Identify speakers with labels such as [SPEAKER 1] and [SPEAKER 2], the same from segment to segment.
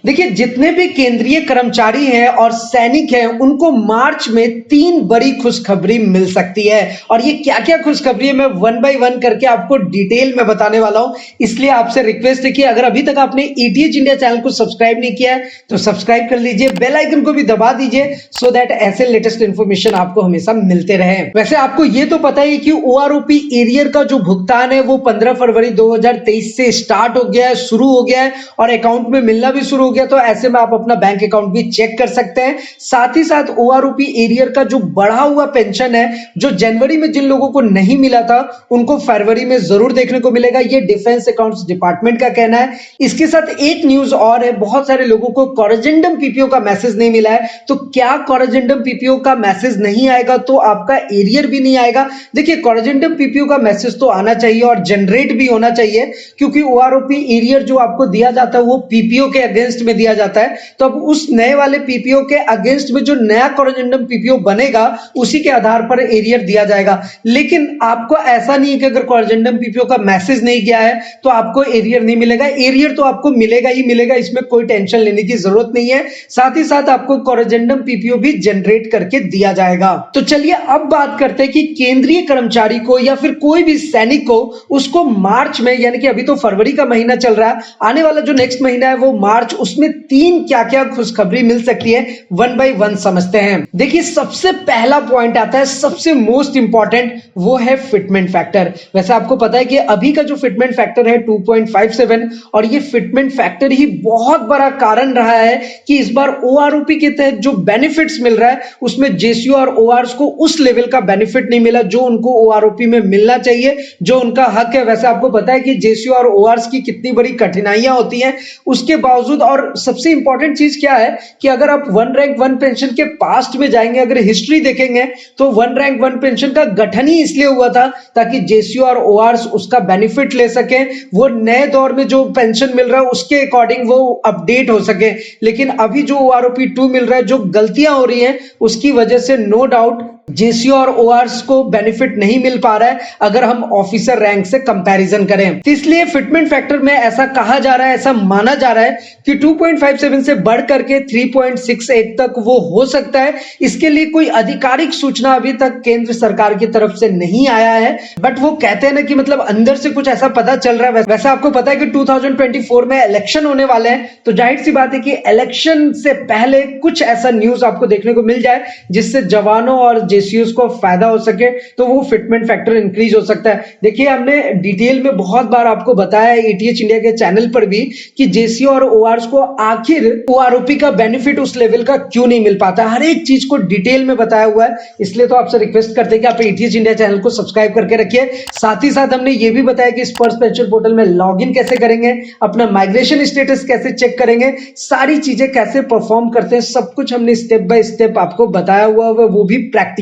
[SPEAKER 1] देखिए, जितने भी केंद्रीय कर्मचारी हैं और सैनिक हैं, उनको मार्च में 3 बड़ी खुशखबरी मिल सकती है। और ये क्या-क्या खुशखबरी है, मैं वन बाय वन करके आपको डिटेल में बताने वाला हूं। इसलिए आपसे रिक्वेस्ट है कि अगर अभी तक आपने ईटीएच इंडिया चैनल को सब्सक्राइब नहीं किया है, तो सब्सक्राइब कर लीजिए, बेल आइकन को भी दबा दीजिए, सो दैट ऐसे लेटेस्ट इन्फॉर्मेशन आपको हमेशा मिलते रहे। वैसे आपको ये तो पता ही कि ओआरओपी एरियर का जो भुगतान है वो 15 फरवरी 2023 से स्टार्ट हो गया है, शुरू हो गया है और अकाउंट में मिलना भी शुरू हो गया। तो ऐसे में आप अपना बैंक अकाउंट भी चेक कर सकते हैं। साथ ही साथ ओआरओपी एरियर का जो बढ़ा हुआ पेंशन है, जो जनवरी में जिन लोगों को नहीं मिला था, उनको फरवरी में जरूर देखने को मिलेगा, ये डिफेंस अकाउंट्स डिपार्टमेंट का कहना है। इसके साथ एक न्यूज और है, बहुत सारे लोगों को कोरेजेंडम पीपीओ का मैसेज नहीं मिला है। तो क्या कोरेजेंडम पीपीओ का मैसेज नहीं आएगा तो आपका एरियर भी नहीं आएगा? देखिए, कोरेजेंडम पीपीओ का मैसेज तो आना चाहिए और जनरेट भी होना चाहिए, क्योंकि ओआरओपी एरियर जो आपको दिया जाता है वो पीपीओ के अगेंस्ट में दिया जाता है। तो अब उस नए वाले पीपीओ के अगेंस्ट में जो नया कोरेजेंडम पीपीओ बनेगा, उसी के आधार पर एरियर दिया जाएगा। लेकिन आपको ऐसा नहीं है कि अगर कोरेजेंडम पीपीओ का मैसेज नहीं गया है तो आपको एरियर नहीं मिलेगा। एरियर तो आपको मिलेगा ही मिलेगा, इसमें कोई टेंशन लेने की जरूरत नहीं है। साथ ही साथ आपको कोरेजेंडम पीपीओ भी जनरेट करके दिया जाएगा। तो चलिए अब बात करते हैं कि केंद्रीय कर्मचारी को या फिर कोई भी सैनिक को, उसको मार्च में, यानी कि अभी तो फरवरी का महीना चल रहा है, आने वाला जो नेक्स्ट महीना है वो मार्च, उसमें 3 क्या-क्या खुशखबरी मिल सकती है, वन बाय वन समझते हैं। देखिए, सबसे पहला पॉइंट आता है, सबसे मोस्ट इंपॉर्टेंट, वो है फिटमेंट फैक्टर। वैसे आपको पता है कि अभी का जो फिटमेंट फैक्टर है 2.57, और ये फिटमेंट फैक्टर ही बहुत बड़ा कारण रहा है कि इस बार ओआरओपी के तहत जो बेनिफिट्स मिल रहा है उसमें जेसीओ और ओआरएस को उस लेवल का बेनिफिट नहीं मिला जो उनको ओआरओपी में मिलना चाहिए, जो उनका हक है। वैसे आपको पता है कि जेसीओ और ओआरएस की कितनी बड़ी कठिनाइयां होती हैं, उसके बावजूद। और सबसे इंपॉर्टेंट चीज क्या है कि अगर आप वन रैंक वन पेंशन के पास्ट में जाएंगे, अगर हिस्ट्री देखेंगे, तो वन रैंक वन पेंशन का गठन ही इसलिए हुआ था ताकि जेसीओ और ओआरएस उसका बेनिफिट ले सके, वो नए दौर में जो पेंशन मिल रहा है उसके अकॉर्डिंग वो अपडेट हो सके। लेकिन अभी जो ओआरओपी 2 मिल रहा है, जो गलतियां हो रही हैं उसकी वजह से नो डाउट जेसीओ और ओआरएस को बेनिफिट नहीं मिल पा रहा है, अगर हम ऑफिसर रैंक से कंपैरिजन करें। तो इसलिए फिटमेंट फैक्टर में ऐसा कहा जा रहा है, ऐसा माना जा रहा है कि 2.57 से बढ़ करके 3.68 तक वो हो सकता है। इसके लिए कोई आधिकारिक सूचना अभी तक केंद्र सरकार की तरफ से नहीं आया है, बट वो कहते हैं ना कि मतलब अंदर से कुछ ऐसा पता चल रहा है। वैसे आपको पता है कि 2024 में इलेक्शन होने वाले हैं, तो जाहिर सी बात है कि इलेक्शन से पहले कुछ ऐसा न्यूज आपको देखने को मिल जाए जिससे जवानों और जेसीओ को फायदा हो सके, तो वो फिटमेंट फैक्टर इंक्रीज हो सकता है। देखिए, हमने डिटेल में बहुत बार आपको बताया है ईटीएच इंडिया के चैनल पर भी कि जेसीओ और ओआरएस को आखिर ओआरओपी का बेनिफिट उस लेवल का क्यों नहीं मिल पाता, हर एक चीज को डिटेल में बताया हुआ है। इसलिए तो आपसे रिक्वेस्ट करते हैं कि आप ईटीएच इंडिया चैनल को सब्सक्राइब करके रखिए। साथ ही साथ हमने ये भी बताया कि स्पर्श पेंशन पोर्टल में लॉग इन कैसे करेंगे, अपना माइग्रेशन स्टेटस कैसे चेक करेंगे, सारी चीजें कैसे परफॉर्म करते हैं, सब कुछ हमने स्टेप बाय स्टेप आपको बताया हुआ है, वो भी प्रैक्टिकली।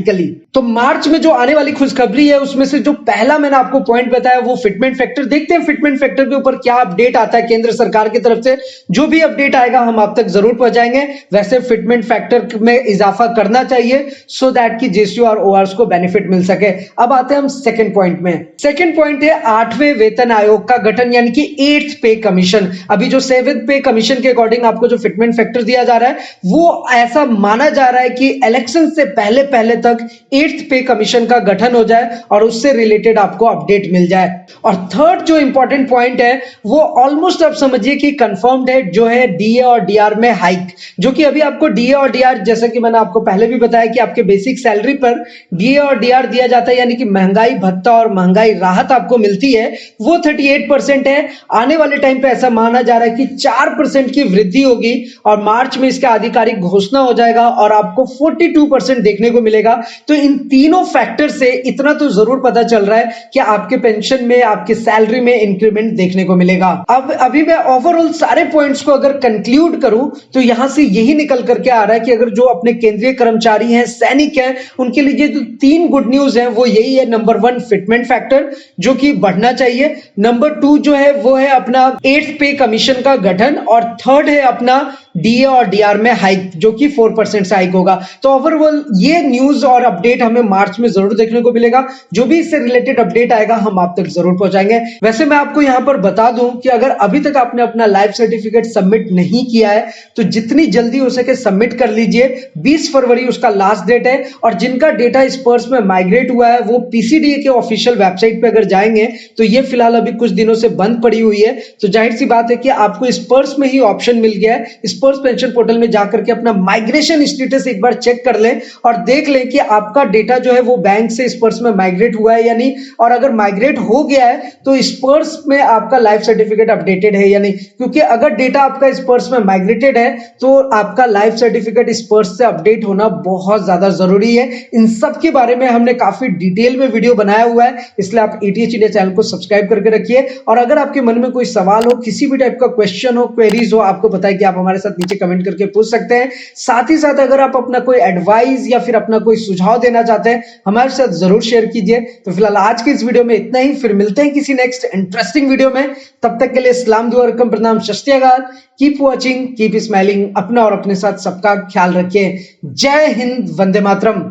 [SPEAKER 1] तो मार्च में जो आने वाली खुशखबरी है उसमें से जो पहला मैंने आपको पॉइंट बताया वो फिटमेंट फैक्टर। देखते हैं फिटमेंट फैक्टर के ऊपर क्या अपडेट आता है केंद्र सरकार की तरफ से। जो भी अपडेट आएगा हम आप तक जरूर पहुंचाएंगे। वैसे फिटमेंट फैक्टर में इजाफा करना चाहिए सो दैट कि जेसीओ और ओआरएस को बेनिफिट मिल सके। अब आते हैं हम सेकंड पॉइंट में। सेकंड पॉइंट है 8वें वेतन आयोग का गठन, यानी कि 8th पे कमीशन। अभी जो 7th पे कमीशन के अकॉर्डिंग आपको जो फिटमेंट फैक्टर दिया जा रहा है वो ऐसा माना जा रहा है कि इलेक्शन से पहले पहले तक 8th पे कमीशन का गठन हो जाए और उससे रिलेटेड आपको अपडेट मिल जाए। और थर्ड जो इंपॉर्टेंट पॉइंट है वो ऑलमोस्ट आप समझिए कि कंफर्म्ड है, जो है डीए और डीआर में हाइक। जो कि अभी आपको डीए और डीआर, जैसे कि मैंने आपको पहले भी बताया कि आपके बेसिक सैलरी पर डीए और डीआर दिया जाता है, यानी कि महंगाई भत्ता और महंगाई राहत आपको मिलती है, वो 38% है। आने वाले टाइम पे ऐसा माना जा रहा है कि 4% की वृद्धि होगी और मार्च में इसका आधिकारिक घोषणा हो जाएगा और आपको 42% देखने को मिलेगा। तो इन तीनों फैक्टर से इतना तो जरूर पता चल रहा है कि आपके पेंशन में, आपके सैलरी में इंक्रीमेंट देखने को मिलेगा। अब अभी मैं ओवरऑल सारे पॉइंट्स को अगर कंक्लूड करूं तो यहां से यही निकल करके आ रहा है कि अगर जो अपने केंद्रीय कर्मचारी हैं, सैनिक हैं, उनके लिए जो 3 गुड न्यूज है वो यही है। नंबर 1 फिटमेंट फैक्टर जो कि बढ़ना चाहिए, नंबर 2 जो है वो है अपना 8th पे कमीशन का गठन, और थर्ड है अपना डीए और डीआर में हाइक जो कि 4% से हाइक होगा। तो ओवरऑल ये न्यूज और अपडेट हमें मार्च में जरूर देखने को मिलेगा। जो भी इससे रिलेटेड अपडेट आएगा हम आप तक जरूर पहुंचाएंगे। वैसे मैं आपको यहां पर बता दूं कि अगर अभी तक आपने अपना लाइफ सर्टिफिकेट सबमिट नहीं किया है तो जितनी जल्दी हो सके सबमिट कर लीजिए। 20 फरवरी उसका लास्ट डेट है और जिनका डेटा स्पर्स में माइग्रेट हुआ है वो पीसीडीए के ऑफिशियल वेबसाइट पे अगर जाएंगे तो ये फिलहाल अभी कुछ दिनों से बंद पड़ी हुई है। तो जाहिर सी बात है कि आपको स्पर्स में ही ऑप्शन मिल गया है। स्पर्स पेंशन पोर्टल में जाकर के अपना माइग्रेशन स्टेटस एक बार चेक कर लें और देख लें कि आपका डेटा जो है वो बैंक से स्पर्स में माइग्रेट हुआ है या नहीं, और अगर माइग्रेट हो गया है तो स्पर्स में आपका लाइफ सर्टिफिकेट अपडेटेड है या नहीं। क्योंकि अगर डेटा आपका स्पर्स में माइग्रेटेड है तो आपका लाइफ सर्टिफिकेट स्पर्स से अपडेट होना बहुत ज्यादा जरूरी है। इन सब के बारे में हमने काफी डिटेल में वीडियो बनाया हुआ है, इसलिए आप एटीएच इंडिया चैनल को सब्सक्राइब करके रखिए। और अगर आपके मन में कोई सवाल हो, किसी भी टाइप का क्वेश्चन हो, क्वेरीज हो, आपको पता है कि आप हमारे साथ नीचे कमेंट करके पूछ सकते हैं। साथ ही साथ अगर आप अपना कोई एडवाइस या फिर अपना कोई सुझाव देना चाहते हैं हमारे साथ जरूर शेयर कीजिए। तो फिलहाल आज के इस वीडियो में इतना ही, फिर मिलते हैं किसी नेक्स्ट इंटरेस्टिंग वीडियो में। तब तक के लिए सलाम दुआ रकम प्रणाम सत श्री अकाल। Keep watching, keep smiling. अपना और अपने साथ सबका ख्याल रखिए। जय हिंद, वंदे मातरम।